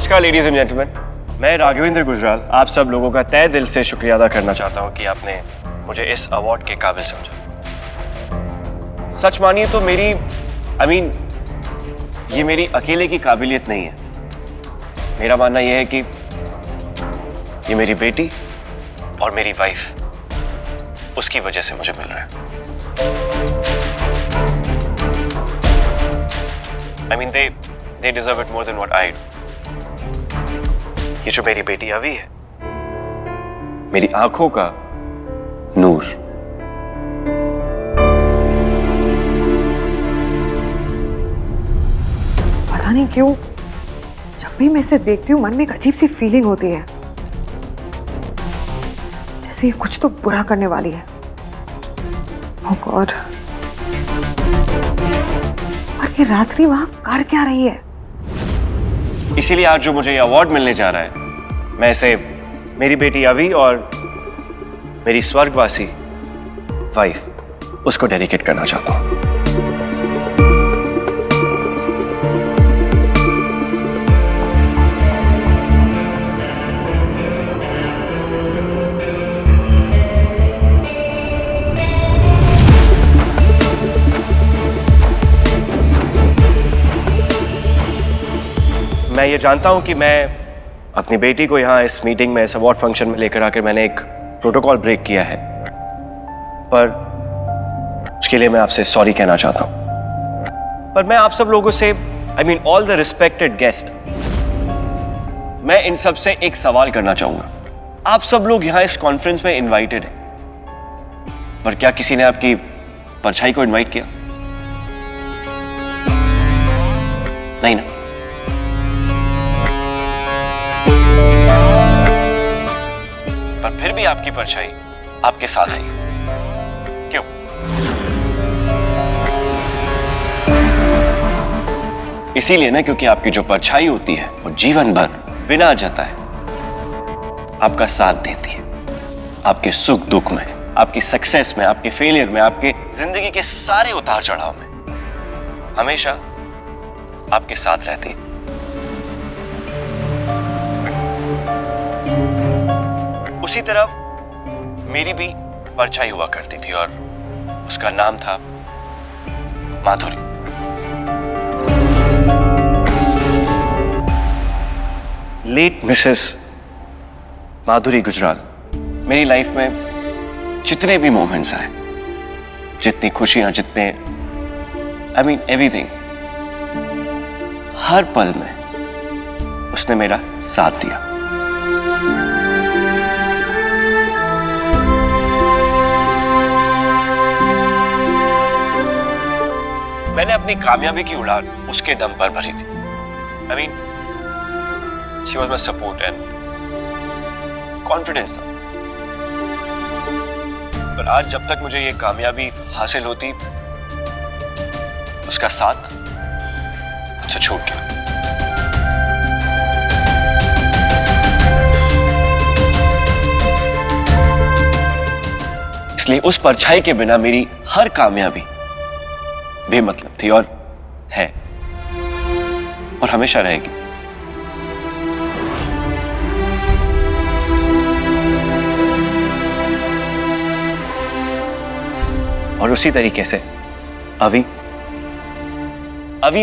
नमस्कार ladies and gentleman, मैं राघवेंद्र गुजराल आप सब लोगों का तहे दिल से शुक्रिया अदा करना चाहता हूं कि आपने मुझे इस अवार्ड के काबिल समझा। सच मानिए तो ये मेरी अकेले की काबिलियत नहीं है। मेरा मानना यह है कि ये मेरी बेटी और मेरी वाइफ, उसकी वजह से मुझे मिल रहा है। they deserve it more than what I do. ये जो मेरी बेटी अवी है, मेरी आंखों का नूर। पता नहीं क्यों जब भी मैं इसे देखती हूँ मन में एक अजीब सी फीलिंग होती है, जैसे ये कुछ तो बुरा करने वाली है। ओह गॉड, और ये रात्रि वहां कर क्या रही है? इसीलिए आज जो मुझे ये अवार्ड मिलने जा रहा है, मैं इसे मेरी बेटी अवी और मेरी स्वर्गवासी वाइफ, उसको डेडिकेट करना चाहता हूं। मैं ये जानता हूं कि मैं अपनी बेटी को यहाँ इस मीटिंग में, इस अवार्ड फंक्शन में लेकर आकर मैंने एक प्रोटोकॉल ब्रेक किया है, पर उसके लिए मैं आपसे सॉरी कहना चाहता हूं। पर मैं आप सब लोगों से, ऑल द रिस्पेक्टेड गेस्ट, मैं इन सब से एक सवाल करना चाहूंगा। आप सब लोग यहाँ इस कॉन्फ्रेंस में इनवाइटेड हैं, पर क्या किसी ने आपकी परछाई को इनवाइट किया? नहीं ना? पर फिर भी आपकी परछाई आपके साथ आई। क्यों? इसीलिए ना, क्योंकि आपकी जो परछाई होती है वो जीवन भर बिना जताए आपका साथ देती है। आपके सुख दुख में, आपकी सक्सेस में, आपके फेलियर में, आपके जिंदगी के सारे उतार चढ़ाव में हमेशा आपके साथ रहती है। उसी तरह मेरी भी परछाई हुआ करती थी और उसका नाम था माधुरी। लेट मिसेस माधुरी गुजराल मेरी लाइफ में जितने भी मोमेंट्स आए, जितनी खुशियां, जितने एवरीथिंग, हर पल में उसने मेरा साथ दिया। मैंने अपनी कामयाबी की उड़ान उसके दम पर भरी थी। she was my support and confidence था। पर आज जब तक मुझे ये कामयाबी हासिल होती, उसका साथ मुझसे छूट गया। इसलिए उस परछाई के बिना मेरी हर कामयाबी बेमतलब थी और है और हमेशा रहेगी। और उसी तरीके से अवी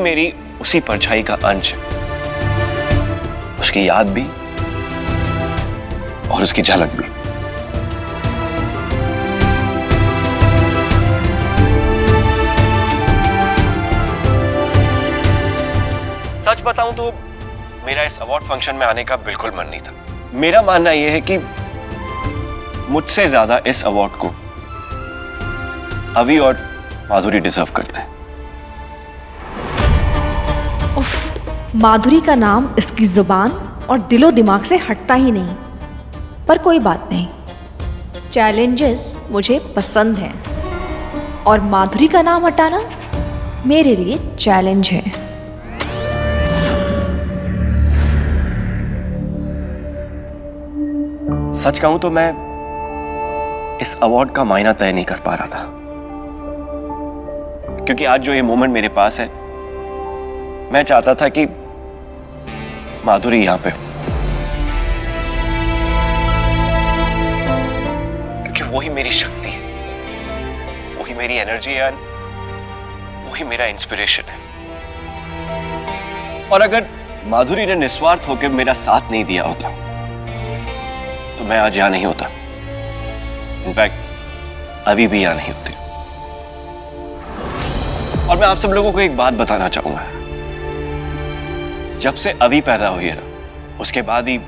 मेरी उसी परछाई का अंश है, उसकी याद भी और उसकी झलक भी। सच बताऊं तो मेरा इस अवार्ड फंक्शन में आने का बिल्कुल मन नहीं था। मेरा मानना यह है कि मुझसे ज्यादा इस अवार्ड को अवी और माधुरी डिजर्व करते हैं। उफ, माधुरी का नाम इसकी जुबान और दिलो दिमाग से हटता ही नहीं। पर कोई बात नहीं, चैलेंजेस मुझे पसंद हैं और माधुरी का नाम हटाना मेरे लिए चैलेंज है। सच कहूं तो मैं इस अवार्ड का मायना तय नहीं कर पा रहा था, क्योंकि आज जो ये मोमेंट मेरे पास है, मैं चाहता था कि माधुरी यहाँ पे हो, क्योंकि वही मेरी शक्ति है, वही मेरी एनर्जी है, वही मेरा इंस्पिरेशन है। और अगर माधुरी ने निस्वार्थ होकर मेरा साथ नहीं दिया होता तो मैं आज यहां नहीं होता। इनफैक्ट अभी भी यहां नहीं होती। और मैं आप सब लोगों को एक बात बताना चाहूंगा, जब से अभी पैदा हुई है ना, उसके बाद ही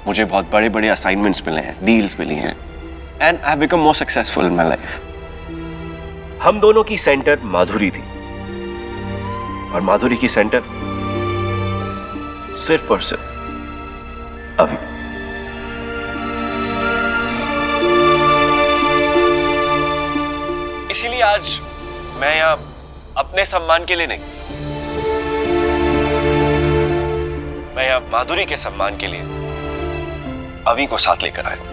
मुझे बहुत बड़े बड़े असाइनमेंट्स मिले हैं, डील्स मिली हैं, and I have become more successful in my life. हम दोनों की सेंटर माधुरी थी और माधुरी की सेंटर सिर्फ और सिर्फ अभी। इसीलिए आज मैं यहां अपने सम्मान के लिए नहीं, मैं यहां माधुरी के सम्मान के लिए अभी को साथ लेकर आया हूं।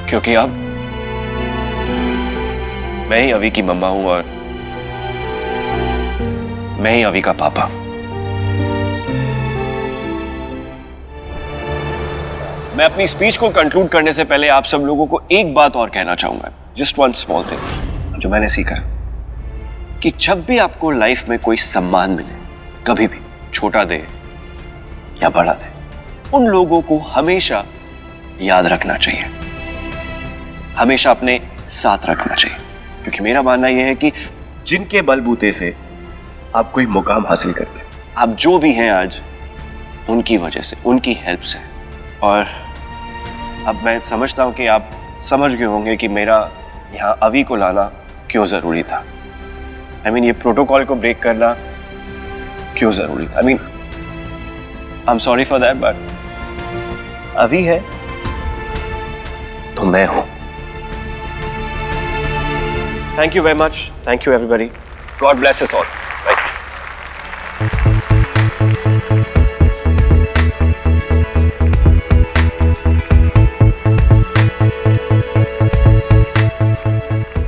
क्योंकि अब मैं ही अभी की मम्मा हूं और मैं ही अभी का पापा। मैं अपनी स्पीच को कंक्लूड करने से पहले आप सब लोगों को एक बात और कहना चाहूंगा, जस्ट वन स्मॉल थिंग जो मैंने सीखा, कि जब भी आपको लाइफ में कोई सम्मान मिले, कभी भी छोटा दे या बड़ा दे, उन लोगों को हमेशा याद रखना चाहिए, हमेशा अपने साथ रखना चाहिए। क्योंकि मेरा मानना यह है कि जिनके बलबूते से आप कोई मुकाम हासिल करते हैं, आप जो भी हैं आज, उनकी वजह से, उनकी हेल्प से। और अब मैं समझता हूं कि आप समझ गए होंगे कि मेरा यहां अभी को लाना क्यों जरूरी था। आई मीन, ये प्रोटोकॉल को ब्रेक करना क्यों जरूरी था। I mean, I am sorry for that, but अभी है तो मैं हूं। Thank you very much. Thank you, everybody. God bless us all. Thank you.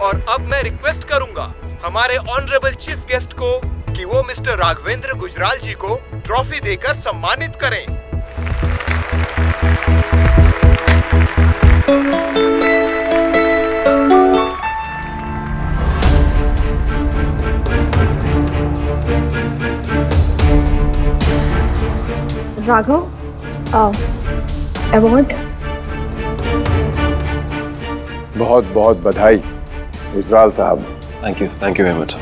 और अब मैं रिक्वेस्ट करूंगा हमारे ऑनरेबल चीफ गेस्ट को कि वो मिस्टर राघवेंद्र गुजराल जी को ट्रॉफी देकर सम्मानित करें। राघव, अवार्ड। बहुत बहुत बधाई गुजराल साहब। Thank you. Thank you very much.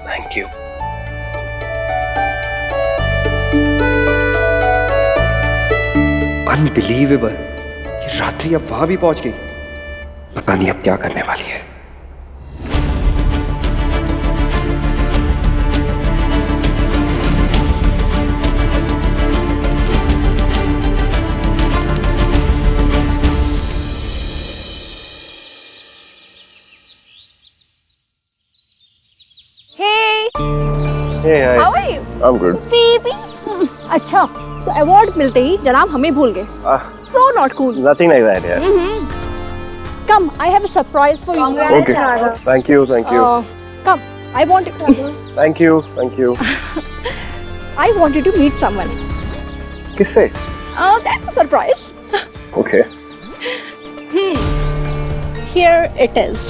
Thank you. Unbelievable, ये रात्रि अब वहां भी पहुंच गई। पता नहीं अब क्या करने वाली है। Hey, hi. How are you? I'm good. Baby. अच्छा, तो अवार्ड मिलते ही जनाब हमें भूल गए। So not cool. Nothing like that, yeah. Come, I have a surprise for you. Okay. Thank you. Thank you. Come, I want to. Thank you. Thank you. I wanted to meet someone. किससे? That's a surprise. Okay. Here it is.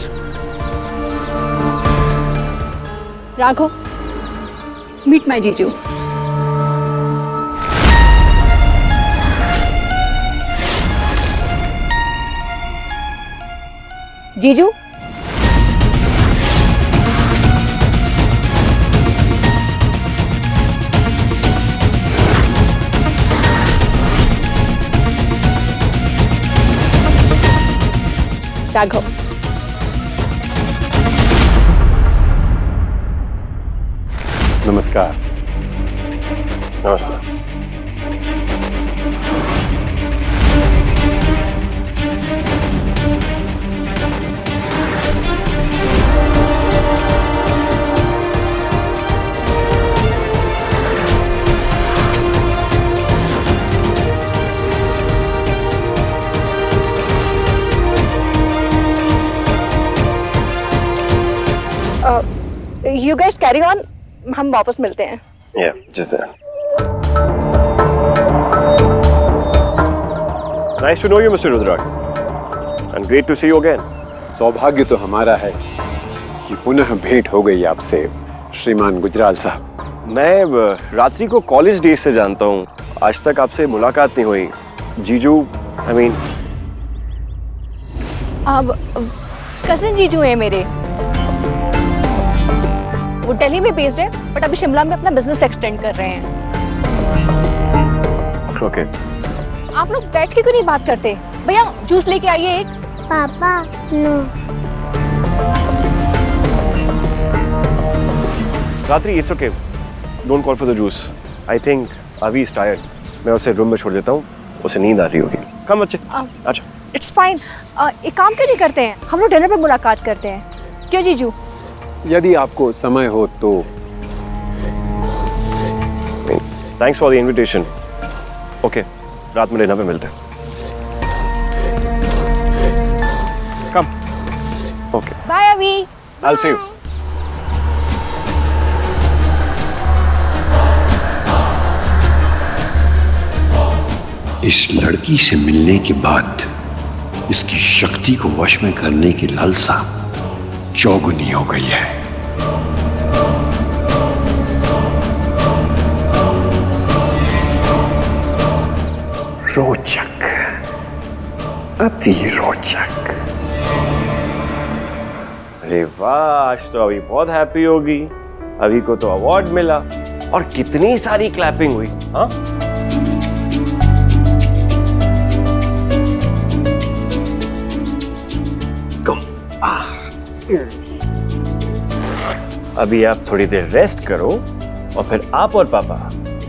Raghav, meet my Jiju. Jiju? Raghav. नमस्कार। नमस्ते। You guys carry on, हम वापस मिलते हैं। Yeah, just there. Nice to know you, Mr. Rudrak. And great to see you again. सौभाग्य तो हमारा है कि पुनः भेंट हो गई आपसे, श्रीमान गुजराल साहब। मैं रात्रि को कॉलेज डेज से जानता हूँ, आज तक आपसे मुलाकात नहीं हुई। जीजू, I mean, अब कजिन जीजू है मेरे, वो दिल्ली में बेस्ड है बट अभी शिमला में अपना बिजनेस एक्सटेंड कर रहे हैं। okay. आप लोग बैठ के क्यों नहीं बात करते? भैया जूस लेके आइए एक। पापा नो। रात्रि, it's okay. Don't call for the juice. I think Avi is tired. मैं उसे रूम में छोड़ देता हूँ, उसे नींद आ रही होगी। कम बच्चे, अच्छा। It's fine. एक काम क्यों नहीं करते हैं, हम लोग डिनर पे मुलाकात करते हैं, क्यों जीजू? यदि आपको समय हो तो। Thanks for the invitation. Okay, रात में डिनर पे मिलते हैं। Come. Okay. बाय अभी। I'll see you. इस लड़की से मिलने के बाद इसकी शक्ति को वश में करने की लालसा चौगुनी हो गई है। रोचक, अति रोचक। अरे वाह, आज तो अभी बहुत हैप्पी होगी। अभी को तो अवार्ड मिला और कितनी सारी क्लैपिंग हुई। हाँ, अभी आप थोड़ी देर रेस्ट करो और फिर आप और पापा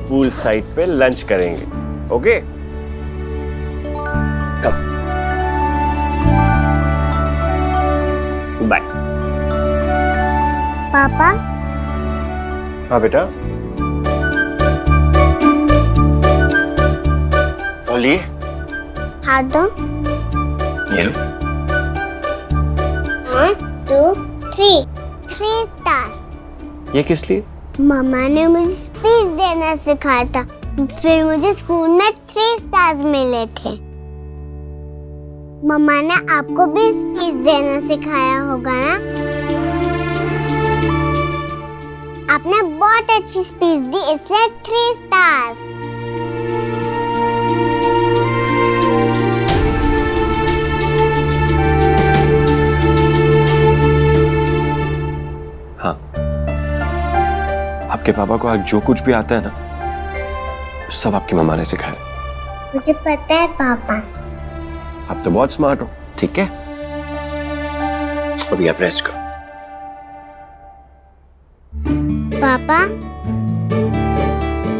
पूल साइड पे लंच करेंगे। ओके? कम। बाय। पापा हाँ बेटा, बोलिए। हाथ दो। ये लो। 1 2 3 3 स्टार्स। ये किस लिए? मम्मा ने मुझे स्पीच देना सिखाया था, फिर मुझे स्कूल में 3 स्टार्स मिले थे। मम्मा ने आपको भी स्पीच देना सिखाया होगा ना? आपने बहुत अच्छी स्पीच दी, इसलिए 3 स्टार्स। हाँ, आपके पापा को आज जो कुछ भी आता है ना, सब आपकी मम्मा ने सिखाया। मुझे पता है पापा। आप तो बहुत स्मार्ट हो। ठीक है, अभी आप रेस्ट करो। पापा,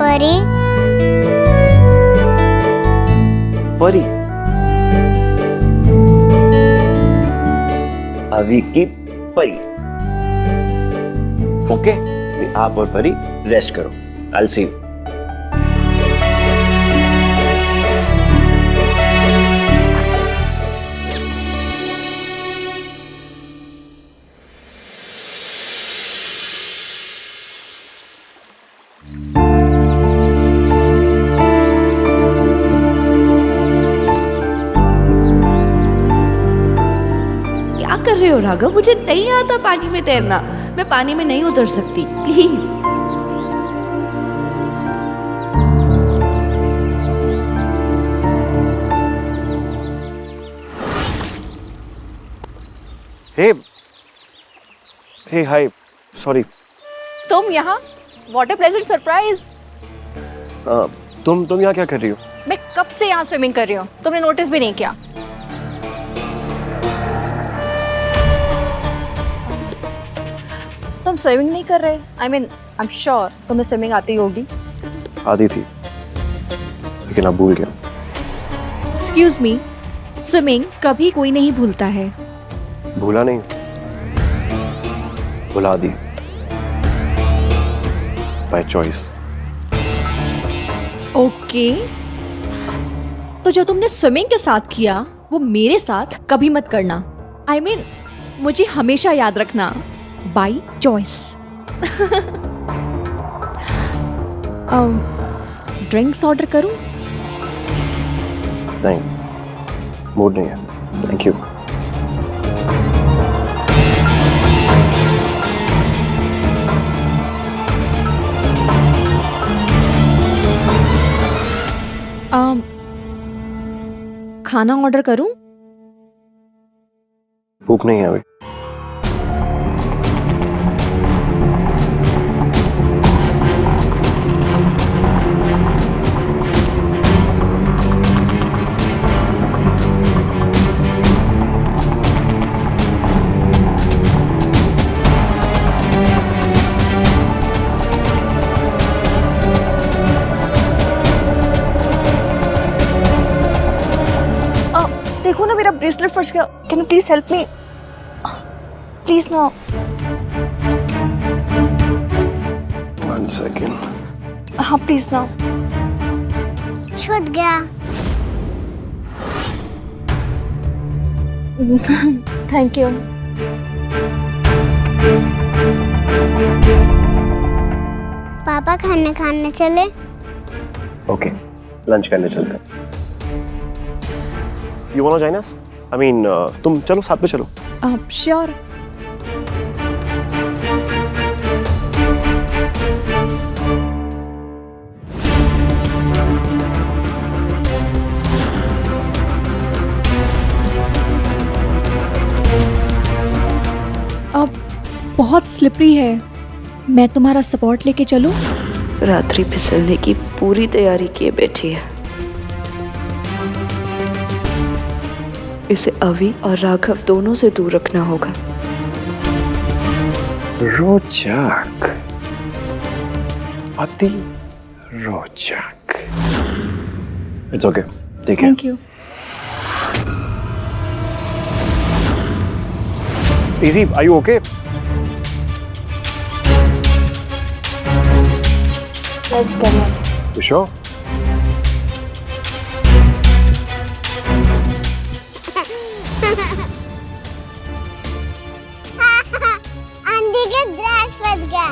परी परी, अभी की परी। ओके, आप और परी रेस्ट करो। I'll see you. क्या कर रहे हो राघव? मुझे नहीं आता पानी में तैरना, मैं पानी में नहीं उतर सकती, प्लीज। Hey hi, sorry. तुम यहाँ? What a pleasant surprise. तुम यहाँ क्या कर रही हो? मैं कब से यहाँ स्विमिंग कर रही हूँ, तुमने नोटिस भी नहीं किया? तुम स्विमिंग नहीं कर रहे? I mean I am sure तुम्हें स्विमिंग आती होगी। आदि थी, लेकिन अब भूल गया। एक्सक्यूज मी, स्विमिंग कभी कोई नहीं भूलता है। भूला नहीं, भुला दी, बाय चॉइस। ओके, तो जो तुमने स्विमिंग के साथ किया वो मेरे साथ कभी मत करना। I mean, मुझे हमेशा याद रखना, बाय चॉइस। ड्रिंक्स ऑर्डर करूं? नहीं, मूड नहीं है, थैंक यू। खाना ऑर्डर करूं? भूख नहीं है अभी। देखो ना मेरा ब्रेसलेट फंस गया। Can you please help me please ना। One second. हाँ प्लीज ना। छूट गया। Thank you. पापा खाना खाने चले? ओके, लंच करने चलते हैं। You wanna join us? I mean, तुम चलो, साथ में चलो। श्योर। अब बहुत स्लिपरी है, मैं तुम्हारा सपोर्ट लेके चलूं? रात्रि फिसलने की पूरी तैयारी किए बैठी है। इसे अवि और राघव दोनों से दूर रखना होगा। रोचक, अति रोचक। It's okay, take care. Thank you. Easy, are you okay? बस करना। You sure? आंधी का ड्रेस फट गया।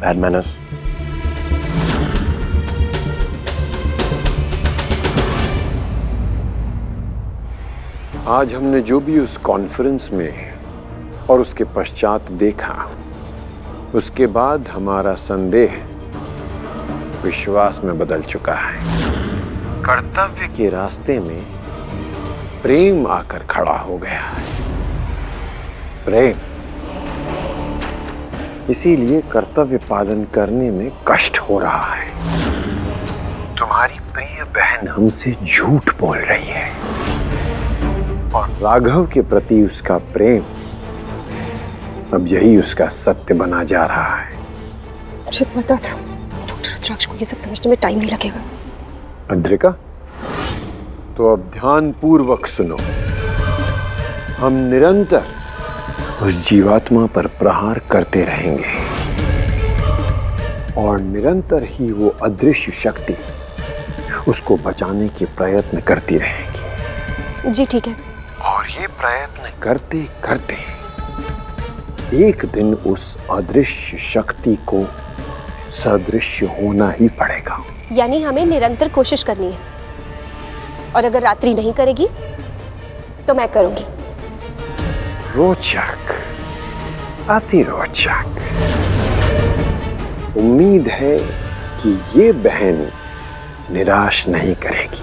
Bad manners. आज हमने जो भी उस कॉन्फ्रेंस में और उसके पश्चात देखा, उसके बाद हमारा संदेह विश्वास में बदल चुका है। कर्तव्य के रास्ते में प्रेम आकर खड़ा हो गया है। प्रेम, इसीलिए कर्तव्य पालन करने में कष्ट हो रहा है। तुम्हारी प्रिय बहन हमसे झूठ बोल रही है और राघव के प्रति उसका प्रेम अब यही उसका सत्य बना जा रहा है। मुझे पता था डॉक्टर रुद्राक्ष को ये सब समझने में टाइम नहीं लगेगा। अद्रिका, तो अब ध्यान पूर्वक सुनो। हम निरंतर उस जीवात्मा पर प्रहार करते रहेंगे और निरंतर ही वो अदृश्य शक्ति उसको बचाने के प्रयत्न करती रहेगी। जी ठीक है। और ये प्रयत्न करते करते एक दिन उस अदृश्य शक्ति को सदृश्य होना ही पड़ेगा। यानी हमें निरंतर कोशिश करनी है, और अगर रात्रि नहीं करेगी तो मैं करूंगी। रोचक, अति रोचक। उम्मीद है कि ये बहन निराश नहीं करेगी।